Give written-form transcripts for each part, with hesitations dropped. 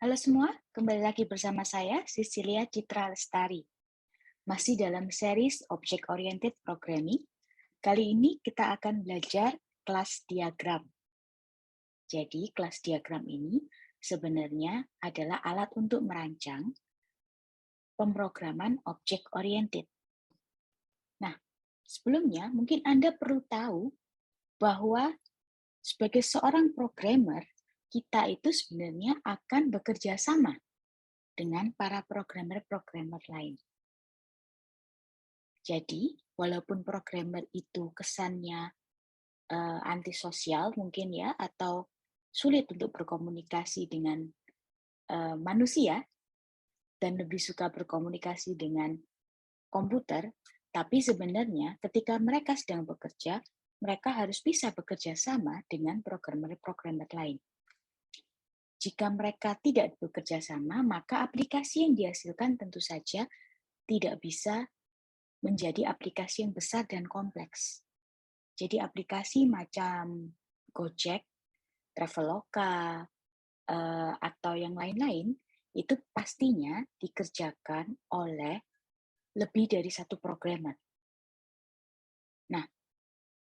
Halo semua, kembali lagi bersama saya, Cecilia Citra Lestari. Masih dalam series Object Oriented Programming, kali ini kita akan belajar kelas diagram. Jadi, kelas diagram ini sebenarnya adalah alat untuk merancang pemrograman Object Oriented. Nah, sebelumnya mungkin Anda perlu tahu bahwa sebagai seorang programmer, kita itu sebenarnya akan bekerja sama dengan para programmer-programmer lain. Jadi, walaupun programmer itu kesannya antisosial mungkin ya, atau sulit untuk berkomunikasi dengan manusia dan lebih suka berkomunikasi dengan komputer, tapi sebenarnya ketika mereka sedang bekerja, mereka harus bisa bekerja sama dengan programmer-programmer lain. Jika mereka tidak bekerja sama, maka aplikasi yang dihasilkan tentu saja tidak bisa menjadi aplikasi yang besar dan kompleks. Jadi aplikasi macam Gojek, Traveloka, atau yang lain-lain, itu pastinya dikerjakan oleh lebih dari satu programmer. Nah,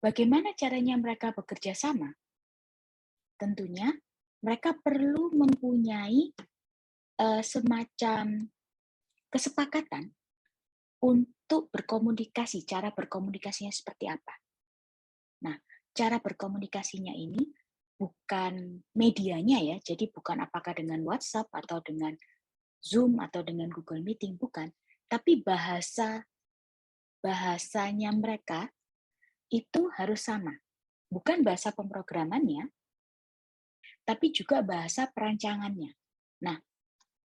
bagaimana caranya mereka bekerja sama? Tentunya mereka perlu mempunyai semacam kesepakatan untuk berkomunikasi, cara berkomunikasinya seperti apa. Nah, cara berkomunikasinya ini bukan medianya ya, jadi bukan apakah dengan WhatsApp atau dengan Zoom atau dengan Google Meeting, bukan. Tapi bahasanya mereka itu harus sama. Bukan bahasa pemrogramannya, tapi juga bahasa perancangannya. Nah,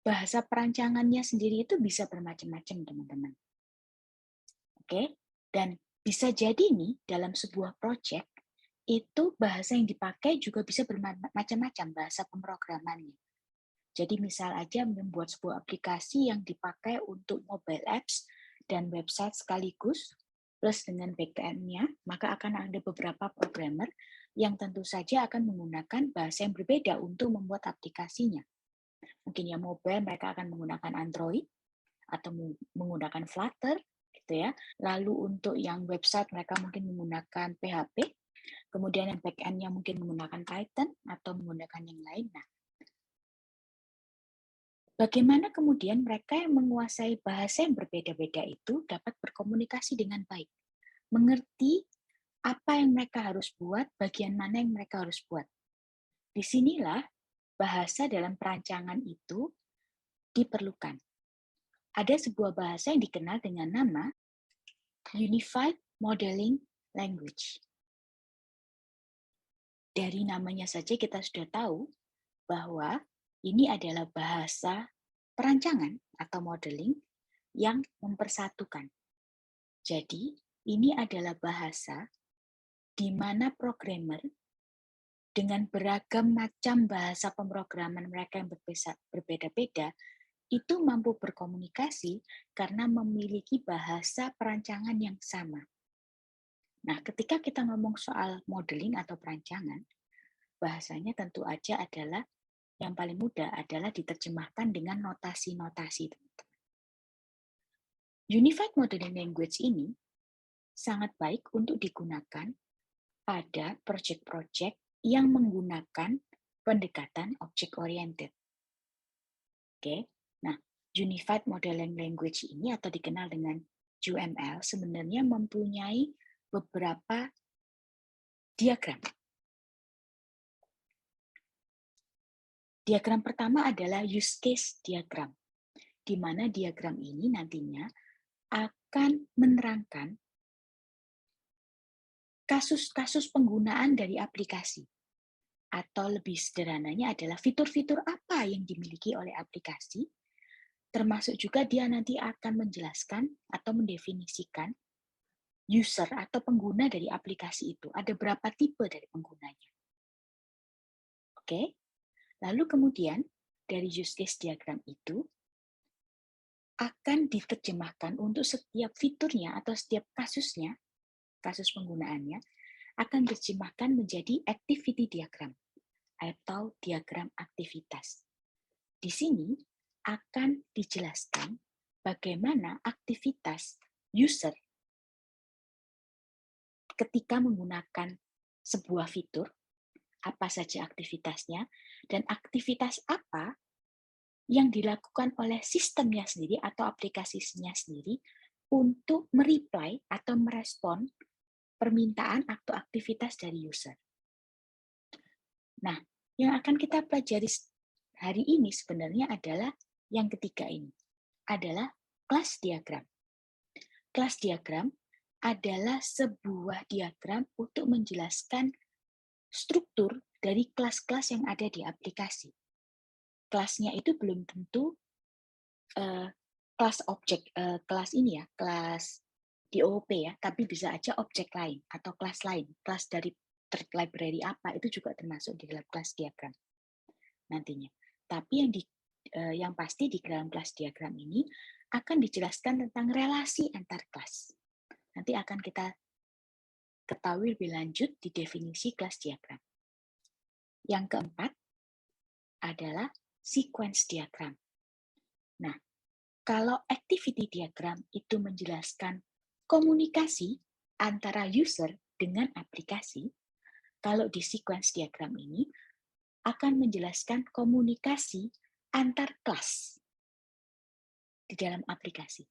bahasa perancangannya sendiri itu bisa bermacam-macam, teman-teman. Oke? Dan bisa jadi nih, dalam sebuah project, itu bahasa yang dipakai juga bisa bermacam-macam bahasa pemrogramannya. Jadi misal aja membuat sebuah aplikasi yang dipakai untuk mobile apps dan website sekaligus, plus dengan backend-nya, maka akan ada beberapa programmer yang tentu saja akan menggunakan bahasa yang berbeda untuk membuat aplikasinya. Mungkin yang mobile mereka akan menggunakan Android atau menggunakan Flutter, gitu ya. Lalu untuk yang website mereka mungkin menggunakan PHP, kemudian yang back-end-nya mungkin menggunakan Python atau menggunakan yang lain. Nah, bagaimana kemudian mereka yang menguasai bahasa yang berbeda-beda itu dapat berkomunikasi dengan baik, mengerti apa yang mereka harus buat, bagian mana yang mereka harus buat. Disinilah bahasa dalam perancangan itu diperlukan. Ada sebuah bahasa yang dikenal dengan nama Unified Modeling Language. Dari namanya saja kita sudah tahu bahwa ini adalah bahasa perancangan atau modeling yang mempersatukan. Jadi, ini adalah bahasa di mana programmer dengan beragam macam bahasa pemrograman mereka yang berbeda-beda, itu mampu berkomunikasi karena memiliki bahasa perancangan yang sama. Nah, ketika kita ngomong soal modeling atau perancangan, bahasanya tentu aja adalah yang paling mudah adalah diterjemahkan dengan notasi-notasi. Unified Modeling Language ini sangat baik untuk digunakan pada proyek-proyek yang menggunakan pendekatan object oriented. Oke. Nah, Unified Modeling Language ini atau dikenal dengan UML sebenarnya mempunyai beberapa diagram. Diagram pertama adalah use case diagram, di mana diagram ini nantinya akan menerangkan kasus-kasus penggunaan dari aplikasi. Atau lebih sederhananya adalah fitur-fitur apa yang dimiliki oleh aplikasi, termasuk juga dia nanti akan menjelaskan atau mendefinisikan user atau pengguna dari aplikasi itu. Ada berapa tipe dari penggunanya. Oke, lalu kemudian dari use case diagram itu akan diterjemahkan untuk setiap fiturnya atau setiap kasusnya, kasus penggunaannya, akan diterjemahkan menjadi activity diagram atau diagram aktivitas. Di sini akan dijelaskan bagaimana aktivitas user ketika menggunakan sebuah fitur, apa saja aktivitasnya, dan aktivitas apa yang dilakukan oleh sistemnya sendiri atau aplikasinya sendiri untuk mereply atau merespon permintaan atau aktivitas dari user. Nah, yang akan kita pelajari hari ini sebenarnya adalah yang ketiga ini, adalah kelas diagram. Kelas diagram adalah sebuah diagram untuk menjelaskan struktur dari kelas-kelas yang ada di aplikasi. Kelasnya itu belum tentu kelas objek, kelas ini ya, kelas DOOP ya, tapi bisa aja objek lain atau kelas lain, kelas dari thread library apa, itu juga termasuk di dalam kelas diagram nantinya. Tapi yang pasti di dalam kelas diagram ini akan dijelaskan tentang relasi antar kelas. Nanti akan kita ketahui lebih lanjut di definisi kelas diagram. Yang keempat adalah sequence diagram. Nah, kalau activity diagram itu menjelaskan komunikasi antara user dengan aplikasi, kalau di sequence diagram ini akan menjelaskan komunikasi antar kelas di dalam aplikasi.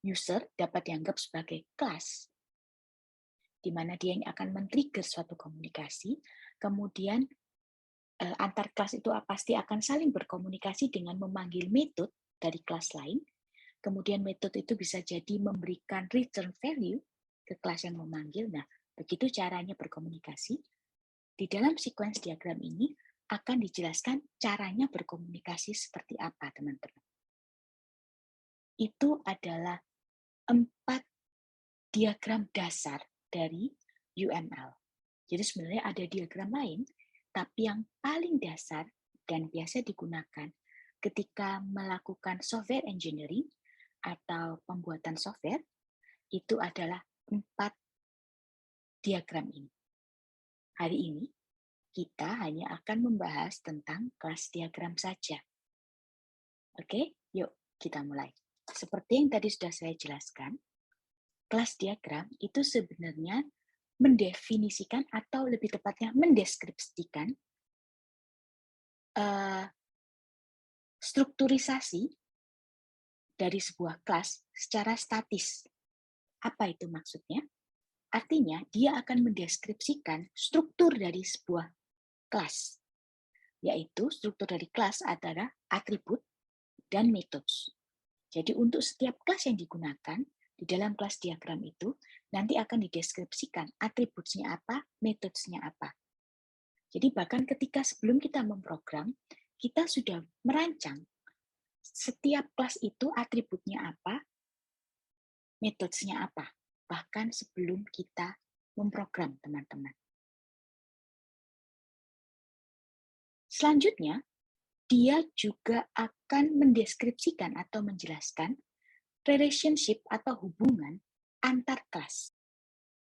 User dapat dianggap sebagai kelas, di mana dia yang akan men-trigger suatu komunikasi, kemudian antar kelas itu pasti akan saling berkomunikasi dengan memanggil metode dari kelas lain, kemudian metode itu bisa jadi memberikan return value ke kelas yang memanggil. Nah, begitu caranya berkomunikasi. Di dalam sequence diagram ini akan dijelaskan caranya berkomunikasi seperti apa, teman-teman. Itu adalah 4 diagram dasar dari UML. Jadi sebenarnya ada diagram lain, tapi yang paling dasar dan biasa digunakan ketika melakukan software engineering atau pembuatan software, itu adalah 4 diagram ini. Hari ini, kita hanya akan membahas tentang kelas diagram saja. Oke, yuk kita mulai. Seperti yang tadi sudah saya jelaskan, kelas diagram itu sebenarnya mendefinisikan atau lebih tepatnya mendeskripsikan strukturisasi dari sebuah kelas secara statis. Apa itu maksudnya? Artinya, dia akan mendeskripsikan struktur dari sebuah kelas, yaitu struktur dari kelas adalah atribut dan methods. Jadi untuk setiap kelas yang digunakan di dalam kelas diagram itu, nanti akan dideskripsikan atributnya apa, methodsnya apa. Jadi bahkan ketika sebelum kita memprogram, kita sudah merancang setiap kelas itu atributnya apa, methodsnya apa, bahkan sebelum kita memprogram, teman-teman. Selanjutnya, dia juga akan mendeskripsikan atau menjelaskan relationship atau hubungan antar kelas.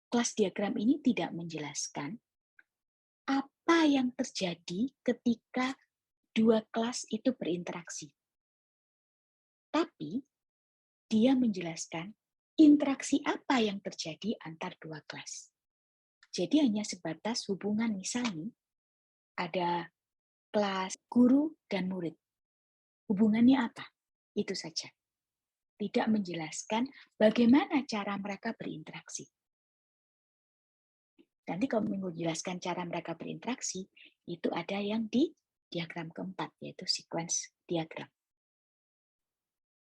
Kelas diagram ini tidak menjelaskan apa yang terjadi ketika dua kelas itu berinteraksi. Tapi, dia menjelaskan interaksi apa yang terjadi antar dua kelas. Jadi hanya sebatas hubungan, misalnya ada kelas guru dan murid. Hubungannya apa? Itu saja. Tidak menjelaskan bagaimana cara mereka berinteraksi. Nanti kalau menjelaskan cara mereka berinteraksi, itu ada yang di diagram keempat, yaitu sequence diagram.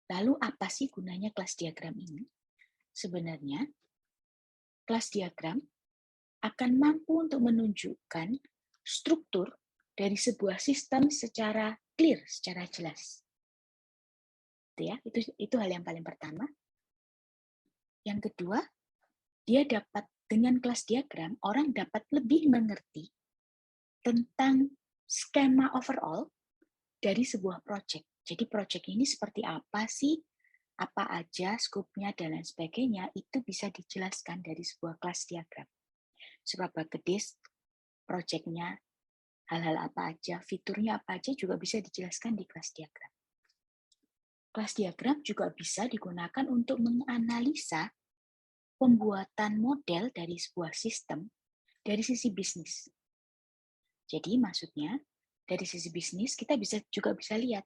Lalu apa sih gunanya kelas diagram ini? Sebenarnya, kelas diagram akan mampu untuk menunjukkan struktur dari sebuah sistem secara clear, secara jelas. Itu hal yang paling pertama. Yang kedua, dia dapat dengan kelas diagram, orang dapat lebih mengerti tentang skema overall dari sebuah project. Jadi project ini seperti apa sih, apa aja skopnya dan lain sebagainya, itu bisa dijelaskan dari sebuah kelas diagram. Seberapa gede project-nya hal-hal apa aja, fiturnya apa aja juga bisa dijelaskan di kelas diagram. Kelas diagram juga bisa digunakan untuk menganalisa pembuatan model dari sebuah sistem dari sisi bisnis. Jadi maksudnya dari sisi bisnis kita juga bisa lihat,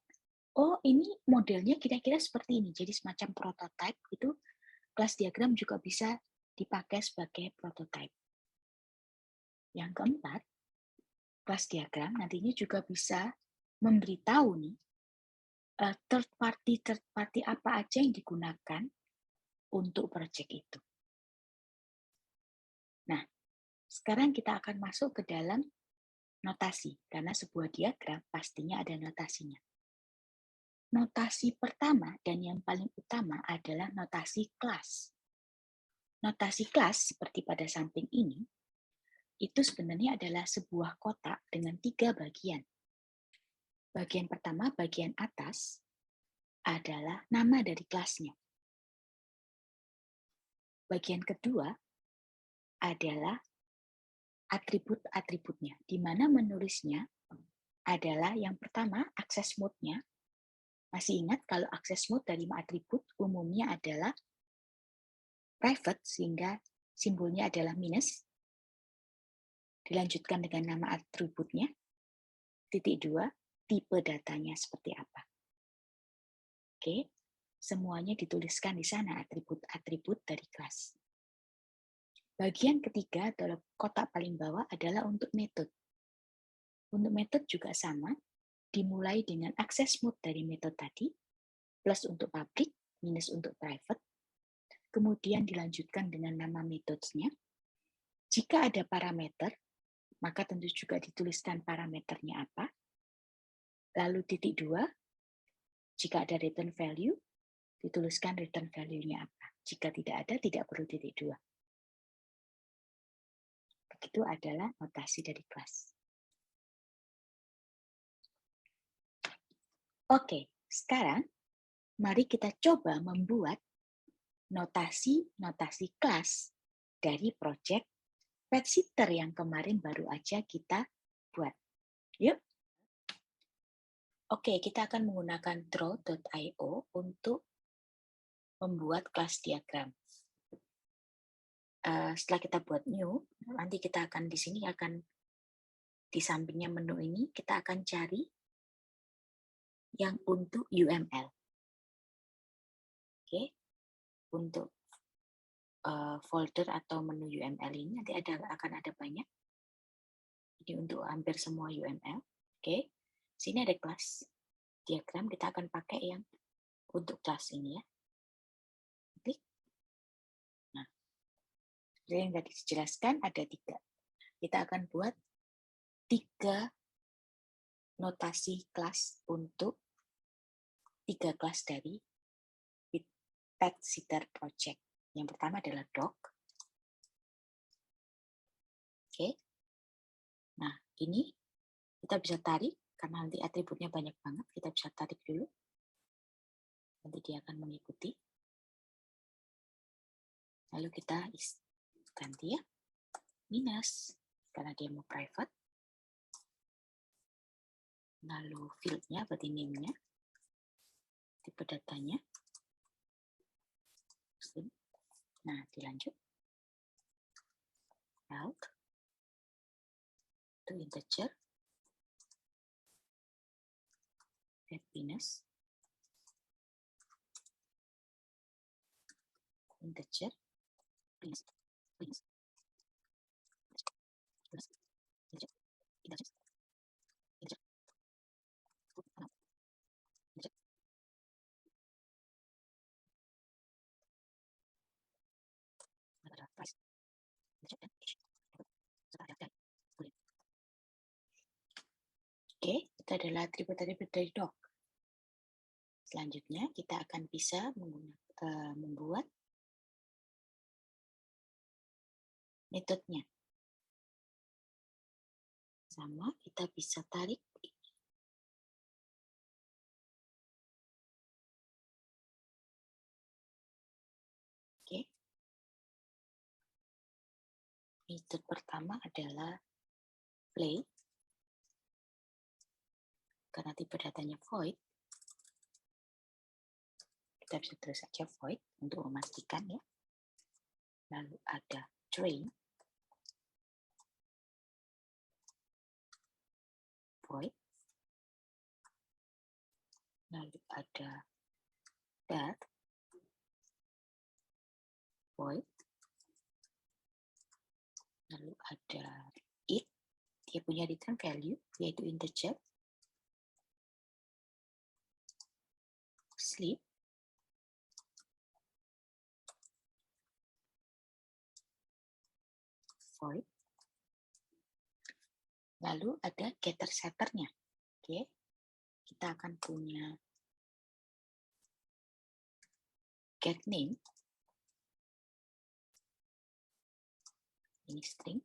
oh ini modelnya kira-kira seperti ini. Jadi semacam prototype itu kelas diagram juga bisa dipakai sebagai prototype. Yang keempat, kelas diagram nantinya juga bisa memberitahu nih third party apa aja yang digunakan untuk proyek itu. Nah, sekarang kita akan masuk ke dalam notasi, karena sebuah diagram pastinya ada notasinya. Notasi pertama dan yang paling utama adalah notasi kelas. Notasi kelas, seperti pada samping ini, itu sebenarnya adalah sebuah kotak dengan 3 bagian. Bagian pertama, bagian atas, adalah nama dari kelasnya. Bagian kedua adalah atribut-atributnya, di mana menulisnya adalah yang pertama, akses mode-nya. Masih ingat kalau akses mode dari atribut umumnya adalah private, sehingga simbolnya adalah minus. Dilanjutkan dengan nama atributnya. Titik 2, tipe datanya seperti apa. Oke, semuanya dituliskan di sana, atribut-atribut dari kelas. Bagian ketiga atau kotak paling bawah adalah untuk metode. Untuk metode juga sama, dimulai dengan akses mode dari metode tadi, plus untuk public, minus untuk private, kemudian dilanjutkan dengan nama metodenya. Jika ada parameter, maka tentu juga dituliskan parameternya apa. Lalu titik 2, jika ada return value, dituliskan return value-nya apa. Jika tidak ada, tidak perlu titik 2. Begitu adalah notasi dari kelas. Oke, sekarang mari kita coba membuat notasi-notasi kelas dari project PetSitter yang kemarin baru aja kita buat. Yuk. Oke, kita akan menggunakan draw.io untuk membuat kelas diagram. Setelah kita buat new, nanti kita akan di sini akan di sampingnya menu ini kita akan cari yang untuk UML. Oke, untuk folder atau menu UML ini nanti akan ada banyak. Ini untuk hampir semua UML. Oke, sini ada kelas diagram, kita akan pakai yang untuk kelas ini ya. Klik. Nah, seperti yang tadi dijelaskan ada 3. Kita akan buat 3 notasi kelas untuk 3 kelas dari PetSitter Project. Yang pertama adalah dog. Oke. Nah, ini kita bisa tarik karena nanti atributnya banyak banget. Kita bisa tarik dulu. Nanti dia akan mengikuti. Lalu kita ganti ya. Minus. Karena dia mau private. Lalu field-nya, berarti name-nya. Tipe datanya. Nah, dilanjut. Out. To integer. Happiness. Integer. Please. Please. Integer. Integer. Integer. Integer. Price. Integer. Oke, itu adalah atribut-atribut dari dog. Selanjutnya, kita akan bisa membuat metodenya. Sama, kita bisa tarik. Oke. Metode pertama adalah play. karena tipe datanya void, kita bisa terus saja void untuk memastikan ya. Lalu ada train, void. Lalu ada that, void. Lalu ada it, dia punya return value, yaitu integer. Sleep, void. Lalu ada getter setternya. Oke, kita akan punya get name, ini string.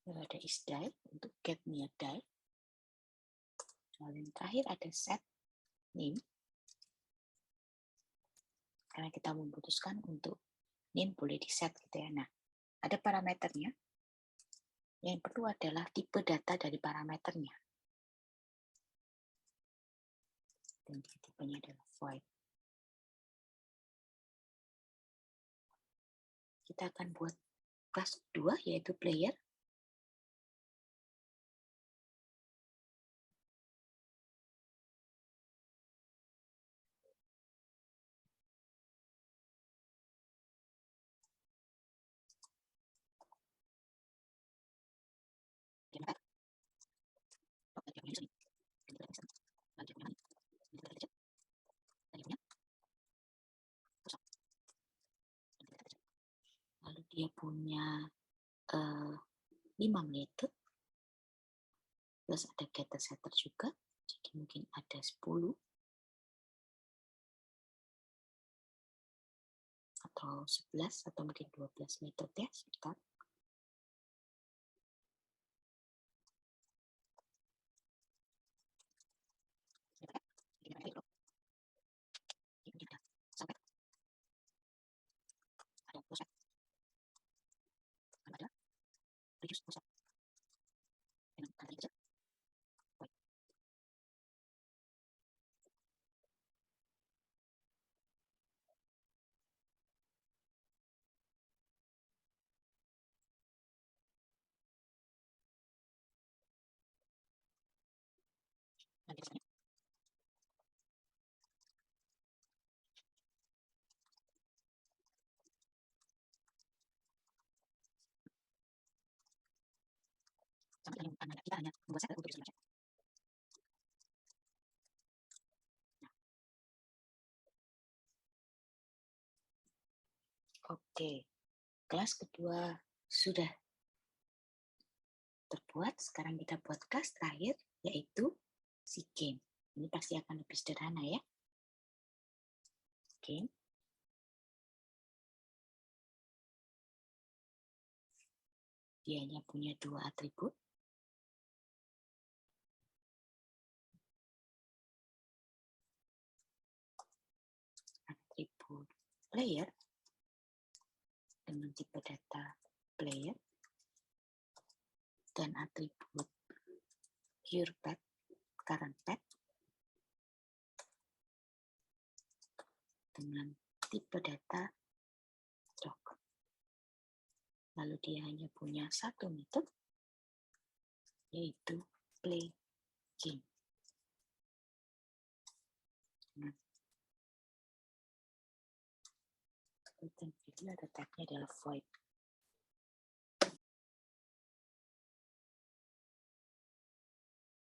Lalu ada isDie untuk get nearDie. Lalu yang terakhir ada set name, karena kita memutuskan untuk name boleh di set gitu ya. Nah, ada parameternya. Yang perlu adalah tipe data dari parameternya. Dan tipenya adalah void. Kita akan buat kelas kedua, yaitu player. Lalu dia punya 5 method, plus ada getter setter juga, jadi mungkin ada 10 atau 11 atau mungkin 12 metode ya, sebentar. Oke, kelas kedua sudah terbuat. Sekarang kita buat kelas terakhir, yaitu si game. Ini pasti akan lebih sederhana ya. Game. Dia hanya punya 2 atribut. Atribut player dengan tipe data player, dan atribut your pet, current pet, dengan tipe data dog. Lalu dia hanya punya 1 metode, yaitu play game. Nah, return value atau tagnya adalah void.